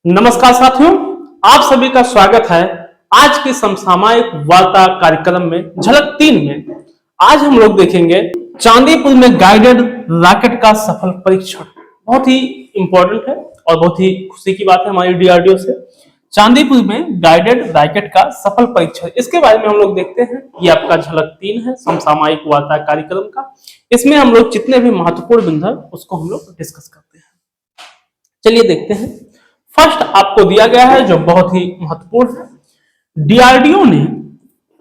नमस्कार साथियों, आप सभी का स्वागत है आज के समसामयिक वार्ता कार्यक्रम में झलक 3 में। आज हम लोग देखेंगे चांदीपुर में गाइडेड रॉकेट का सफल परीक्षण। बहुत ही इंपॉर्टेंट है और बहुत ही खुशी की बात है हमारी डीआरडीओ से। चांदीपुर में गाइडेड रॉकेट का सफल परीक्षण, इसके बारे में हम लोग देखते हैं। ये आपका झलक 3 है समसामयिक वार्ता कार्यक्रम का। इसमें हम लोग जितने भी महत्वपूर्ण बिंदु है उसको हम लोग डिस्कस करते हैं। चलिए देखते हैं। फर्स्ट आपको दिया गया है जो बहुत ही महत्वपूर्ण है। डीआरडीओ ने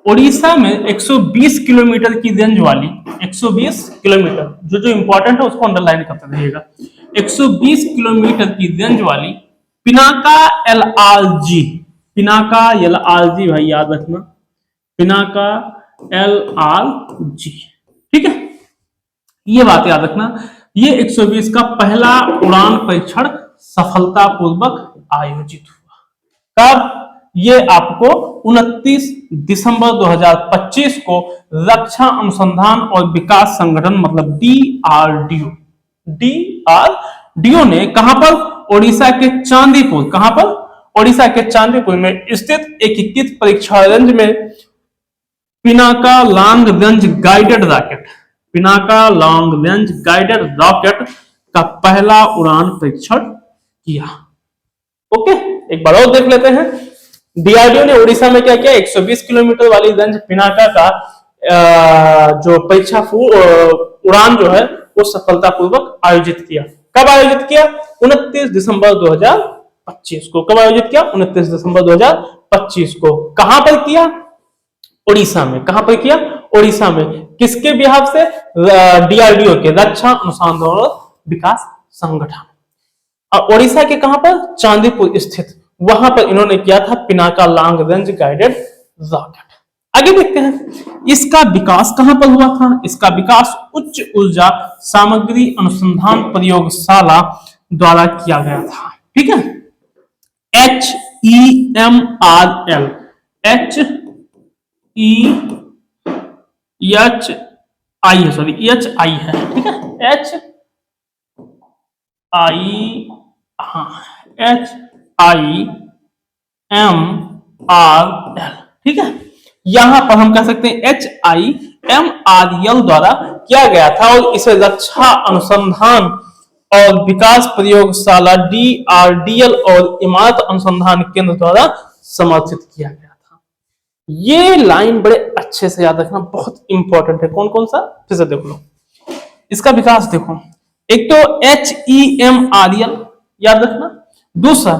ओडिशा में 120 किलोमीटर की रेंज वाली 120 किलोमीटर जो इंपॉर्टेंट है उसको अंडरलाइन करते रहिएगा। 120 किलोमीटर की रेंज वाली पिनाका एलआरजी, पिनाका एलआरजी भाई याद रखना, पिनाका एलआरजी, ठीक है, ये बात याद रखना। ये 120 का पहला उड़ान परीक्षण सफलतापूर्वक आयोजित हुआ। कब? ये आपको 29 दिसंबर 2025 को रक्षा अनुसंधान और विकास संगठन मतलब डीआरडीओ ने कहां पर? ओडिशा के चांदीपुर। कहां पर? ओडिशा के चांदीपुर में स्थित एकीकृत परीक्षा रेंज में Pinaka long range guided rocket, Pinaka long range guided rocket का पहला उड़ान परीक्षण किया। ओके, एक बार और देख लेते हैं। डीआरडीओ ने ओडिशा में क्या किया? 120 किलोमीटर वाली रेंज पिनाका का जो परीक्षा उड़ान जो है वो सफलतापूर्वक आयोजित किया। कब आयोजित किया? 29 दिसंबर 2025 को। कब आयोजित किया? 29 दिसंबर 2025 को। कहां पर किया? ओडिशा में। कहां पर किया? ओडिशा में। किसके बिहाफ से? डीआरडीओ के, रक्षा अनुसंधान और विकास संगठन। और ओडिशा के कहां पर? चांदीपुर स्थित, वहां पर इन्होंने किया था Pinaka long range guided rocket. आगे देखते हैं इसका विकास कहां पर हुआ था। इसका विकास उच्च ऊर्जा सामग्री अनुसंधान प्रयोगशाला द्वारा किया गया था, ठीक है। HEMRL, HEHI है, ठीक है, HIMRL, ठीक है। यहां पर हम कह सकते हैं HIMRL द्वारा किया गया था और इसे रक्षा अनुसंधान और विकास प्रयोगशाला DRDL और इमारत अनुसंधान केंद्र द्वारा समर्थित किया गया था। ये लाइन बड़े अच्छे से याद रखना, बहुत इंपॉर्टेंट है। कौन कौन सा? फिर से देख लो। इसका विकास देखो, एक तो HEMRL याद रखना, दूसरा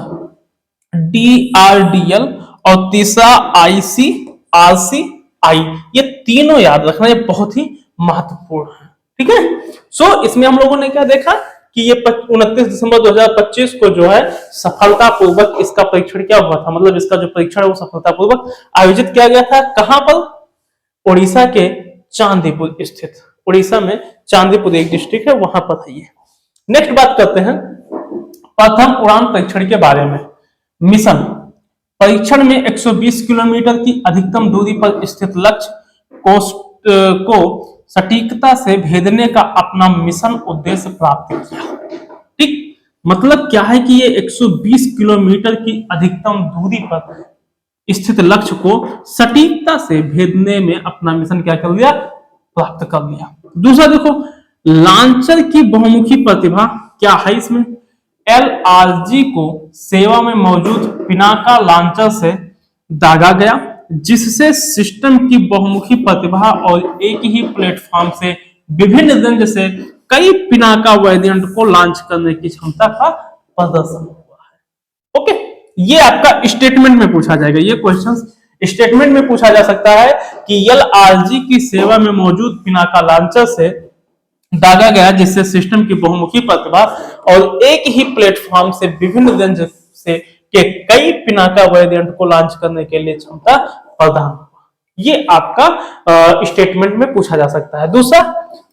DRDL और तीसरा ICRCI। ये तीनों याद रखना, ये बहुत ही महत्वपूर्ण है, ठीक है। सो इसमें हम लोगों ने क्या देखा कि ये 29 दिसंबर 2025 को जो है सफलतापूर्वक इसका परीक्षण क्या हुआ था, मतलब इसका जो परीक्षण है वो सफलतापूर्वक आयोजित किया गया था। कहां पर? ओडिशा के चांदीपुर स्थित, ओडिशा में चांदीपुर एक डिस्ट्रिक्ट है, वहां पर है ये। नेक्स्ट बात करते हैं प्रथम उड़ान परीक्षण के बारे में। मिशन परीक्षण में 120 किलोमीटर की अधिकतम दूरी पर स्थित लक्ष्य को सटीकता से भेदने का अपना मिशन उद्देश्य प्राप्त किया, ठीक। मतलब क्या है कि ये 120 किलोमीटर की अधिकतम दूरी पर स्थित लक्ष्य को सटीकता से भेदने में अपना मिशन क्या कर लिया? प्राप्त कर लिया। दूसरा देखो, लॉन्चर की बहुमुखी प्रतिभा क्या है इसमें? LRG को सेवा में मौजूद पिनाका लॉन्चर से दागा गया, जिससे सिस्टम की बहुमुखी प्रतिभा और एक ही प्लेटफॉर्म से विभिन्न रेंज से कई पिनाका वेरिएंट को लॉन्च करने की क्षमता का प्रदर्शन हुआ है। ओके, ये आपका स्टेटमेंट में पूछा जाएगा। ये क्वेश्चन स्टेटमेंट में पूछा जा सकता है कि LRG की सेवा में मौजूद पिनाका लॉन्चर से दागा गया, जिससे सिस्टम की बहुमुखी प्रतिभा और एक ही प्लेटफॉर्म से विभिन्न रेंज से के कई पिनाका वेरिएंट को लॉन्च करने के लिए क्षमता प्रदान हुआ। ये आपका स्टेटमेंट में पूछा जा सकता है। दूसरा,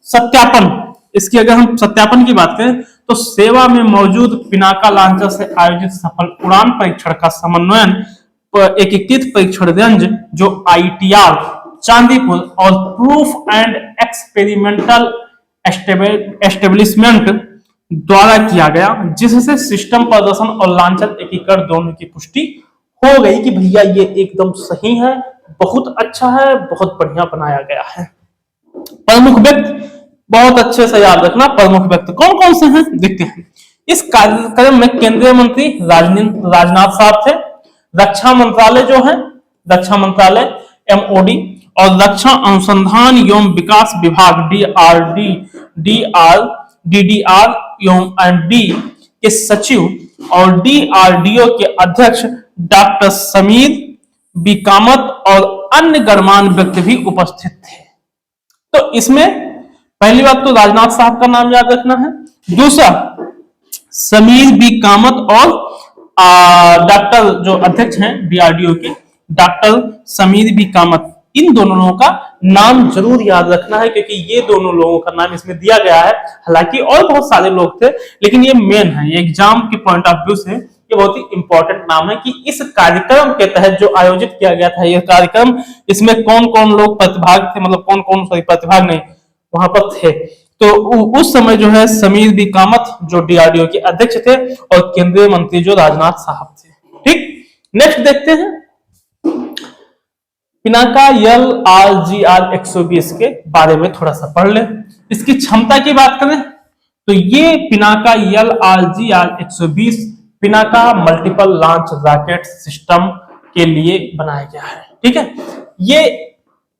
सत्यापन। इसकी अगर हम सत्यापन की बात करें तो सेवा में मौजूद पिनाका लॉन्चर से आयोजित सफल उड़ान परीक्षण का समन्वयन एकीकृत परीक्षण रेंज जो ITR चांदीपुर और प्रूफ एंड एक्सपेरिमेंटल एस्टेब्लिशमेंट द्वारा किया गया, जिससे सिस्टम प्रदर्शन और लांछन एकीकरण दोनों की पुष्टि हो गई कि भैया ये एकदम सही है, बहुत अच्छा है, बहुत बढ़िया बनाया गया है। प्रमुख व्यक्ति बहुत अच्छे से याद रखना, प्रमुख व्यक्ति कौन कौन से हैं देखते हैं। इस कार्यक्रम में केंद्रीय मंत्री राजनाथ साहब थे, रक्षा मंत्रालय जो है, रक्षा मंत्रालय MOD और रक्षा अनुसंधान एवं विकास विभाग DDR एवं डी के सचिव और DRDO के अध्यक्ष डॉक्टर समीर बी कामत और अन्य गणमान्य व्यक्ति भी उपस्थित थे। तो इसमें पहली बात तो राजनाथ साहब का नाम याद रखना है, दूसरा समीर बी कामत और डॉक्टर जो अध्यक्ष हैं DRDO के डॉक्टर समीर बी कामत, इन दोनों लोगों का नाम जरूर याद रखना है क्योंकि ये दोनों लोगों का नाम इसमें दिया गया है। हालांकि और बहुत सारे लोग थे लेकिन ये मेन है, ये एग्जाम के पॉइंट ऑफ व्यू से ये बहुत ही इंपॉर्टेंट नाम है कि इस कार्यक्रम के तहत जो आयोजित किया गया था ये कार्यक्रम, इसमें कौन कौन लोग प्रतिभाग थे, मतलब कौन कौन सॉरी प्रतिभाग नहीं वहां पर थे। तो उस समय जो है समीर बी कामत जो DRDO के अध्यक्ष थे और केंद्रीय मंत्री जो राजनाथ साहब थे। ठीक, नेक्स्ट देखते हैं पिनाका LRGR 120 के बारे में थोड़ा सा पढ़ ले। इसकी क्षमता की बात करें तो ये Pinaka LRGR 120 Pinaka multiple launch rocket system के लिए बनाया गया है। ठीक है, ये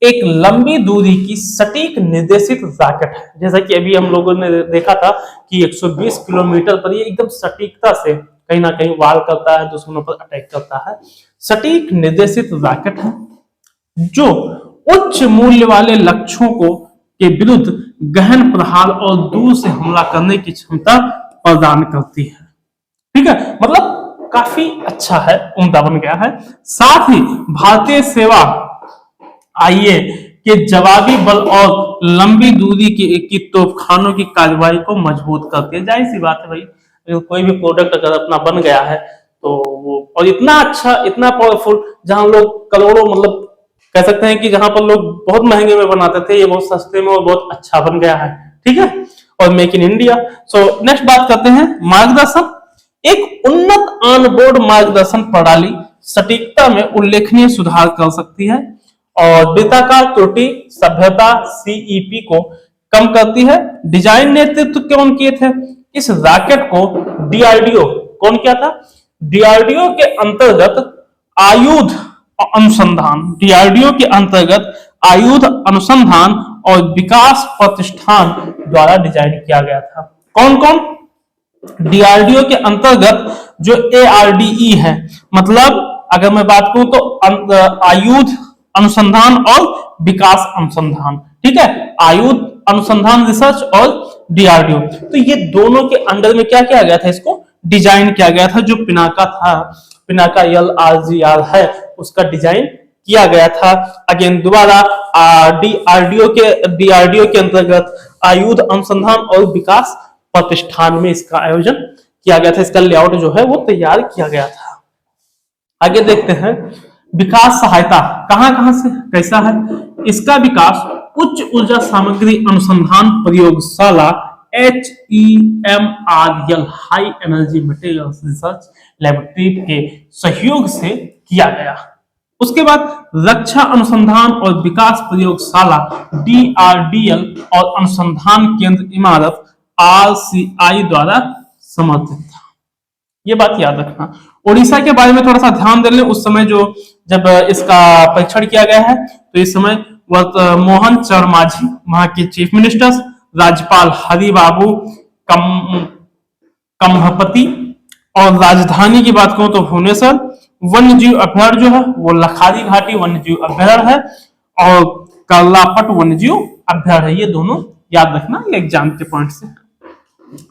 एक लंबी दूरी की सटीक निर्देशित रॉकेट है। जैसा कि अभी हम लोगों ने देखा था कि 120 किलोमीटर पर ये एकदम सटीकता से कहीं ना कहीं वार करता है, दुश्मनों पर अटैक करता है। सटीक निर्देशित रॉकेट है जो उच्च मूल्य वाले लक्ष्यों को के विरुद्ध गहन प्रहार और दूर से हमला करने की क्षमता प्रदान करती है। ठीक है, मतलब काफी अच्छा है, उम्दा बन गया है। साथ ही भारतीय सेवा आईए के जवाबी बल और लंबी दूरी की तोपखानों की कार्रवाई को मजबूत करती है। जाहिर सी बात है भाई, अगर कोई भी प्रोडक्ट अगर अपना बन गया है तो वो और इतना अच्छा इतना पावरफुल, जहां लोग करोड़ों मतलब कह सकते हैं कि जहां पर लोग बहुत महंगे में बनाते थे ये बहुत सस्ते में और बहुत अच्छा बन गया है। ठीक है, और make in India. So next बात करते हैं मार्गदर्शन। एक उन्नत ऑनबोर्ड मार्गदर्शन प्रणाली सटीकता में उल्लेखनीय सुधार कर सकती है और वृत्ताकार त्रुटि सभ्यता CEP को कम करती है। डिजाइन नेतृत्व कौन किए थे? इस रॉकेट को DRDO कौन किया था? DRDO के अंतर्गत आयुध अनुसंधान, DRDO के अंतर्गत आयुध अनुसंधान और विकास प्रतिष्ठान द्वारा डिजाइन किया गया था। कौन कौन? DRDO के अंतर्गत जो ARDE है, मतलब अगर मैं बात करूं तो आयुध अनुसंधान और विकास अनुसंधान। ठीक है, आयुध अनुसंधान रिसर्च और DRDO, तो ये दोनों के अंडर में क्या किया गया था? इसको डिजाइन किया गया था। जो पिनाका था, पिनाका LRGR है, उसका डिजाइन किया गया था। अगेन दोबारा DRDO के अंतर्गत आयुध अनुसंधान और विकास प्रतिष्ठान में इसका आयोजन किया गया था। इसका लेआउट जो है वो तैयार किया गया था। आगे देखते हैं विकास सहायता कहां कहां से कैसा है। इसका विकास उच्च ऊर्जा सामग्री अनुसंधान प्रयोगशाला HEMRL high energy materials research laboratory के सहयोग से किया गया। उसके बाद रक्षा अनुसंधान और विकास प्रयोगशाला DRDL और अनुसंधान केंद्र इमारत RCI द्वारा समर्थित था। ये बात याद रखना। उड़ीसा के बारे में थोड़ा सा ध्यान दे लें। उस समय जब इसका परीक्षण किया गया है तो इस समय मोहन चरण मांझी वहां के चीफ मिनिस्टर्स, राज्यपाल हरिबाबू कम्भपति, और राजधानी की बात करूं तो भुवनेश्वर। वन्यजीव अभ्यारण्य जो है वो लखारी घाटी वन्यजीव अभ्यारण्य है और कर्लापट वन्यजीव अभ्यारण्य है। ये दोनों याद रखना, ये एग्जाम के पॉइंट से।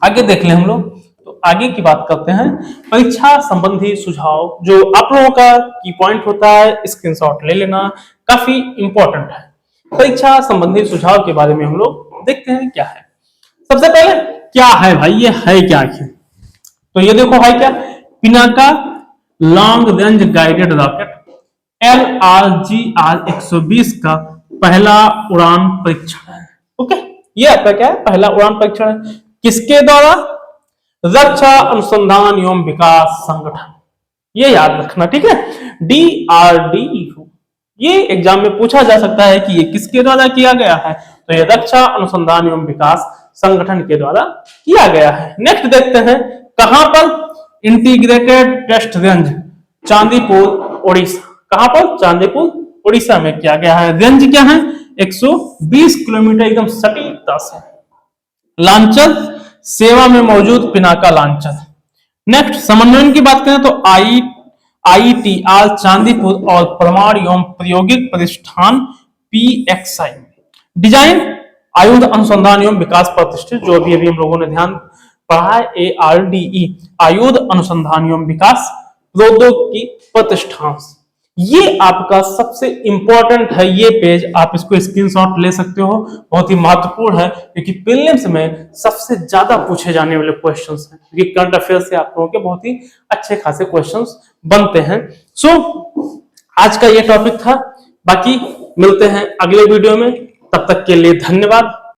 आगे देख ले हम लोग, तो आगे की बात करते हैं परीक्षा संबंधी सुझाव। जो आप लोगों का की पॉइंट होता है, स्क्रीनशॉट ले लेना, काफी इंपॉर्टेंट है। परीक्षा संबंधी सुझाव के बारे में हम लोग देखते हैं क्या है। सबसे पहले क्या है भाई, ये है क्या आखिर? तो ये देखो है क्या, Pinaka long range guided rocket LRGR 120 का पहला उड़ान परीक्षण है। ओके, ये आपका क्या है? पहला उड़ान परीक्षण है। किसके द्वारा? रक्षा अनुसंधान एवं विकास संगठन, ये याद रखना, ठीक है। DRDO, ये एग्जाम में पूछा जा सकता है कि ये किसके द्वारा किया गया है, तो ये रक्षा अनुसंधान एवं विकास संगठन के द्वारा किया गया है। नेक्स्ट देखते हैं, कहां पर integrated test range Chandipur Orissa, कहां पर, चांदीपुर उड़ीसा में किया गया है। रेंज क्या है, 120 किलोमीटर, एकदम सटीकता से। लांचर, सेवा में मौजूद पिनाका लांचर। नेक्स्ट समन्वयन की बात करें तो IITR चांदीपुर और परमाणु एवं प्रायोगिक प्रतिष्ठान PXI। डिजाइन, आयुध अनुसंधान एवं विकास प्रतिष्ठित, जो अभी हम लोगों ने ध्यान पढ़ा है, ARDE, आयुध अनुसंधान एवं विकास प्रौद्योगिकी प्रतिष्ठान। ये आपका सबसे इंपॉर्टेंट है, ये पेज आप इसको स्क्रीनशॉट ले सकते हो, बहुत ही महत्वपूर्ण है, क्योंकि प्रीलिम्स में सबसे ज्यादा पूछे जाने वाले क्वेश्चंस हैं, क्योंकि करंट अफेयर से आप लोगों के बहुत ही अच्छे खासे क्वेश्चंस बनते हैं। सो आज का ये टॉपिक था, बाकी मिलते हैं अगले वीडियो में, तब तक के लिए धन्यवाद।